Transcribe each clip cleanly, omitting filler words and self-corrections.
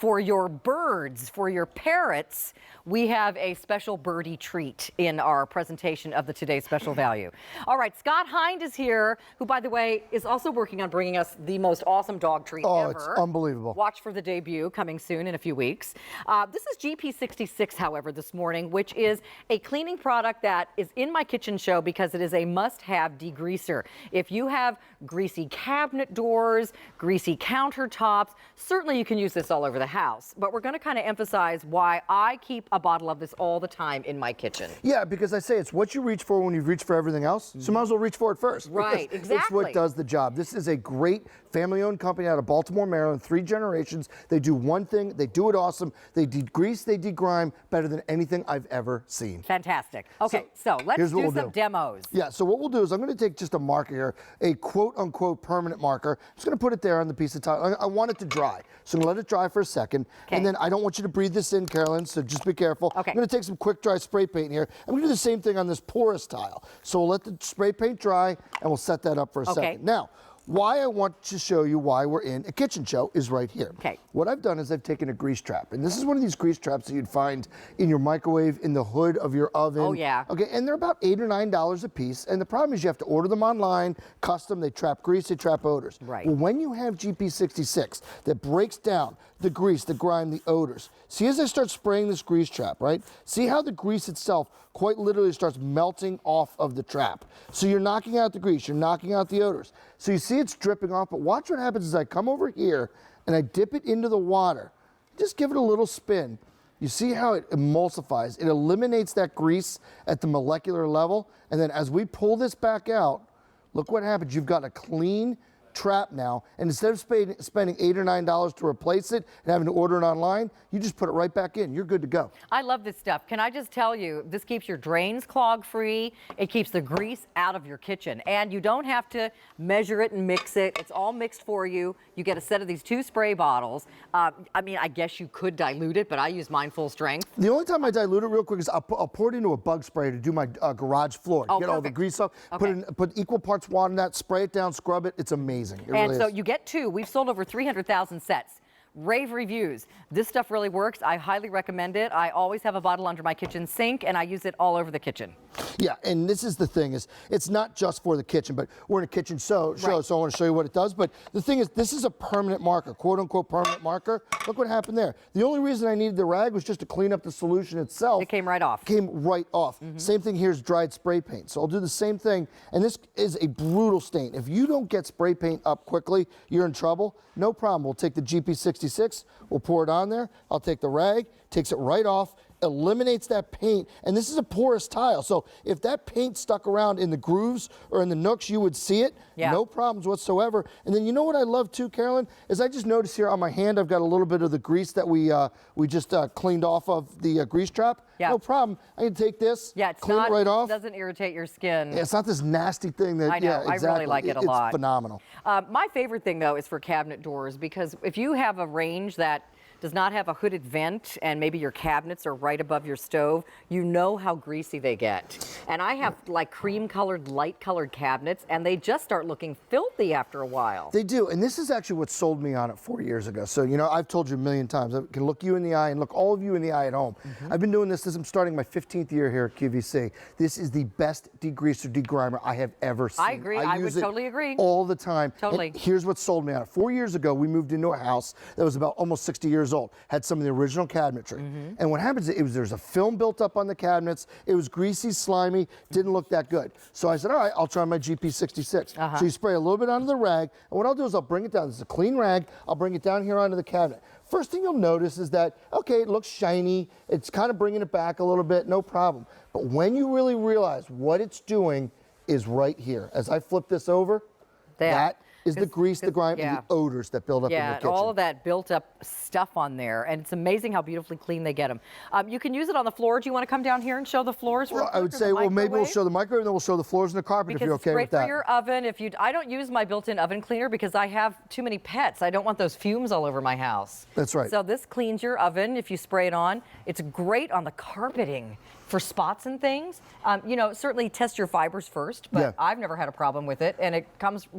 For your birds, for your parrots, we have a special birdie treat in our presentation of the Today's Special Value. All right, Scott Hind is here, who, by the way, is also working on bringing us the most awesome dog treat ever. Oh, it's unbelievable. Watch for the debut coming soon in a few weeks. This is GP66, however, this morning, which is a cleaning product that is in my kitchen show because it is a must-have degreaser. If you have greasy cabinet doors, greasy countertops, certainly you can use this all over the house. But we're going to kind of emphasize why I keep a bottle of this all the time in my kitchen. Yeah, because I say it's what you reach for when you've reached for everything else, so might as well reach for it first. Right, exactly. It's what does the job. This is a great family-owned company out of Baltimore, Maryland, 3 generations. They do one thing, they do it awesome. They degrease, they degrime better than anything I've ever seen. Fantastic. Okay, so let's do some demos. Yeah, so what we'll do is I'm going to take just a marker here, a quote-unquote permanent marker. I'm just going to put it there on the piece of tile. I want it to dry, so I'm going to let it dry for a second. Okay. And then I don't want you to breathe this in, Carolyn, so just be careful. Okay. I'm going to take some quick dry spray paint here. I'm going to do the same thing on this porous tile. So we'll let the spray paint dry, and we'll set that up for a second. Now, why I want to show you why we're in a kitchen show is right here. Okay. What I've done is I've taken a grease trap, and this is one of these grease traps that you'd find in your microwave, in the hood of your oven. Oh, yeah. Okay, and they're about $8 or $9 a piece, and the problem is you have to order them online, custom, they trap grease, they trap odors. Right. Well, when you have GP66 that breaks down the grease, the grime, the odors, see as I start spraying this grease trap, right? See how the grease itself quite literally starts melting off of the trap. So you're knocking out the grease, you're knocking out the odors. So you see it's dripping off, but watch what happens as I come over here and I dip it into the water. Just give it a little spin. You see how it emulsifies. It eliminates that grease at the molecular level. And then as we pull this back out, look what happens. You've got a clean trap now, and instead of spending $8 or $9 to replace it and having to order it online, you just put it right back in. You're good to go. I love this stuff. Can I just tell you, this keeps your drains clog free. It keeps the grease out of your kitchen, and you don't have to measure it and mix it. It's all mixed for you. You get a set of these 2 spray bottles. I mean, I guess you could dilute it, but I use mine full strength. The only time I dilute it real quick is I'll pour it into a bug sprayer to do my garage floor. Oh, get all the grease off. Okay. Put equal parts water in that, spray it down, scrub it. It's amazing. It really so is. you get 2. We've sold over 300,000 sets. Rave reviews. This stuff really works. I highly recommend it. I always have a bottle under my kitchen sink, and I use it all over the kitchen. Yeah, and this is the thing, is it's not just for the kitchen, but we're in a kitchen show, so I want to show you what it does. But the thing is, this is a permanent marker, quote-unquote permanent marker. Look what happened there. The only reason I needed the rag was just to clean up the solution itself. It came right off. Came right off. Same thing here is dried spray paint. So I'll do the same thing, and this is a brutal stain. If you don't get spray paint up quickly, you're in trouble. No problem. We'll take the GP66, we'll pour it on there. I'll take the rag, takes it right off, eliminates that paint, and this is a porous tile, so if that paint stuck around in the grooves or in the nooks, you would see it. Yeah. No problems whatsoever. And then you know what I love too, Carolyn, is I just noticed here on my hand I've got a little bit of the grease that we just cleaned off of the grease trap. Yeah. No problem. I can take this, clean it right off. It doesn't irritate your skin. Yeah, it's not this nasty thing that, I know, yeah, exactly. I really like it a lot. It's phenomenal. My favorite thing, though, is for cabinet doors, because if you have a range that does not have a hooded vent and maybe your cabinets are right above your stove, you know how greasy they get. And I have like cream-colored, light-colored cabinets, and they just start looking filthy after a while. They do, and this is actually what sold me on it 4 years ago. So, you know, I've told you a million times, I can look you in the eye and look all of you in the eye at home. I've been doing this since I'm starting my 15th year here at QVC. This is the best degreaser, degrimer I have ever seen. I agree, I would totally agree. All the time. Totally. And here's what sold me on it. 4 years ago, we moved into a house that was about almost 60 years old, had some of the original cabinetry. And what happens is there's a film built up on the cabinets, it was greasy, slimy, didn't look that good. So I said, all right, I'll try my GP66. So you spray a little bit onto the rag, and what I'll do is I'll bring it down. This is a clean rag, I'll bring it down here onto the cabinet. First thing you'll notice is that, okay, it looks shiny, it's kind of bringing it back a little bit, no problem. But when you really realize what it's doing is right here. As I flip this over, that is the grease, the grime, and the odors that build up in your kitchen. Yeah, all of that built up stuff on there, and it's amazing how beautifully clean they get them. You can use it on the floor. Do you want to come down here and show the floors? Well, I would say, well, maybe we'll show the microwave, and then we'll show the floors and the carpet, if you're okay with that. Because it's great for your oven. If you, I don't use my built-in oven cleaner because I have too many pets. I don't want those fumes all over my house. That's right. So this cleans your oven if you spray it on. It's great on the carpeting for spots and things. You know, certainly test your fibers first, but I've never had a problem with it, and it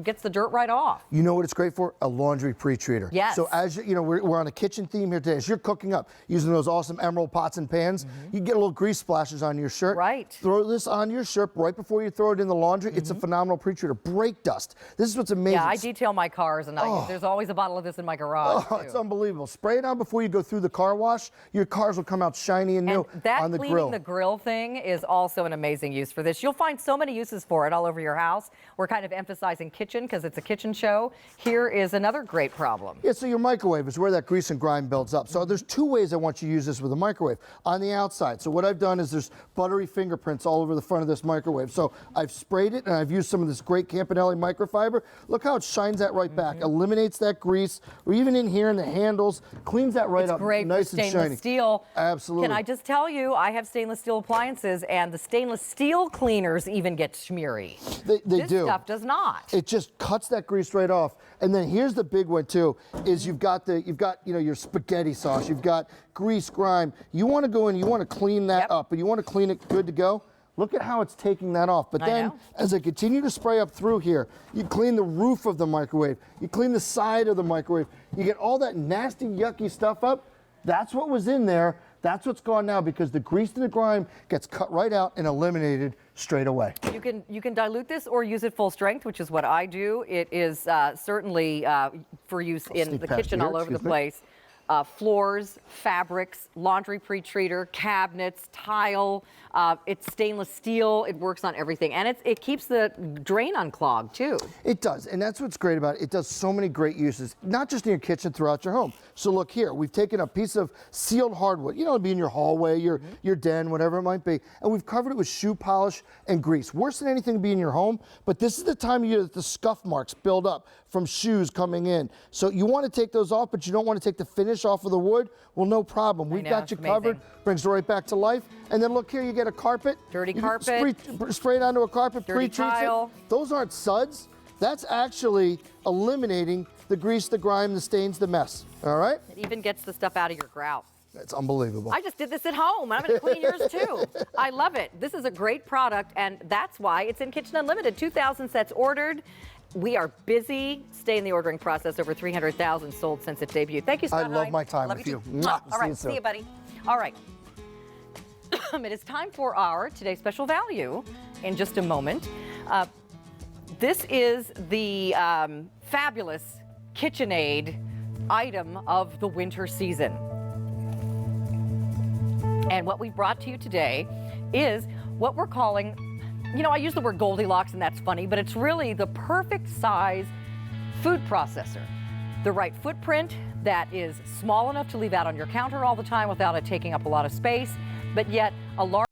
gets the dirt right off. off. You know what it's great for? A laundry pre-treater. Yes. So as you know, we're on a kitchen theme here today. As you're cooking up using those awesome emerald pots and pans, you get a little grease splashes on your shirt. Right. Throw this on your shirt right before you throw it in the laundry. It's a phenomenal pre-treater. Brake dust. This is what's amazing. Yeah, I detail my cars, and there's always a bottle of this in my garage. Oh, it's unbelievable. Spray it on before you go through the car wash. Your cars will come out shiny and new And that on the cleaning grill. the grill thing is also an amazing use for this. You'll find so many uses for it all over your house. We're kind of emphasizing kitchen because it's a kitchen show. Here is another great problem. Yeah, so your microwave is where that grease and grime builds up. So there's two ways I want you to use this with a microwave. On the outside, so what I've done is there's buttery fingerprints all over the front of this microwave. So I've sprayed it and I've used some of this great Campanelli microfiber. Look how it shines that right back, eliminates that grease, or even in here in the handles, cleans that right up, Great nice for and stainless shiny. steel. Absolutely. Can I just tell you, I have stainless steel appliances, and the stainless steel cleaners even get smeary. They This do. stuff does not. It just cuts that grease right off. And then here's the big one too, is you've got your spaghetti sauce, you've got grease, grime. You want to go in, you want to clean that up, but you want to clean it good to go. Look at how it's taking that off. But then, as I continue to spray up through here, you clean the roof of the microwave, you clean the side of the microwave, you get all that nasty, yucky stuff up. That's what was in there. That's what's gone now because the grease and the grime gets cut right out and eliminated straight away. You can dilute this or use it full strength, which is what I do. It is certainly for use in the kitchen all over the place. Floors, fabrics, laundry pre-treater, cabinets, tile. It's stainless steel. It works on everything, and it keeps the drain unclogged too. It does, and that's what's great about it. It does so many great uses, not just in your kitchen, throughout your home. So look here, we've taken a piece of sealed hardwood. You know, it'd be in your hallway, your den, whatever it might be, and we've covered it with shoe polish and grease. Worse than anything to be in your home, but this is the time of year that the scuff marks build up from shoes coming in. So you want to take those off, but you don't want to take the finish off of the wood. Well, no problem. We've got you covered. Brings it right back to life. And then look here, you get a carpet. Dirty You carpet. Spray it onto a carpet. Dirty Pre-treats tile. it. Those aren't suds. That's actually eliminating the grease, the grime, the stains, the mess. All right? It even gets the stuff out of your grout. That's unbelievable. I just did this at home. I'm going to clean yours too. I love it. This is a great product, and that's why it's in Kitchen Unlimited. 2,000 sets ordered. We are busy. Stay in the ordering process. Over 300,000 sold since it debuted. Thank you, Scott. I love my time with you. All right, See you see you, buddy. All right. It is time for our Today's Special Value in just a moment. This is the fabulous KitchenAid item of the winter season. And what we've brought to you today is what we're calling, you know, I use the word Goldilocks and that's funny, but it's really the perfect size food processor. The right footprint that is small enough to leave out on your counter all the time without it taking up a lot of space, but yet a large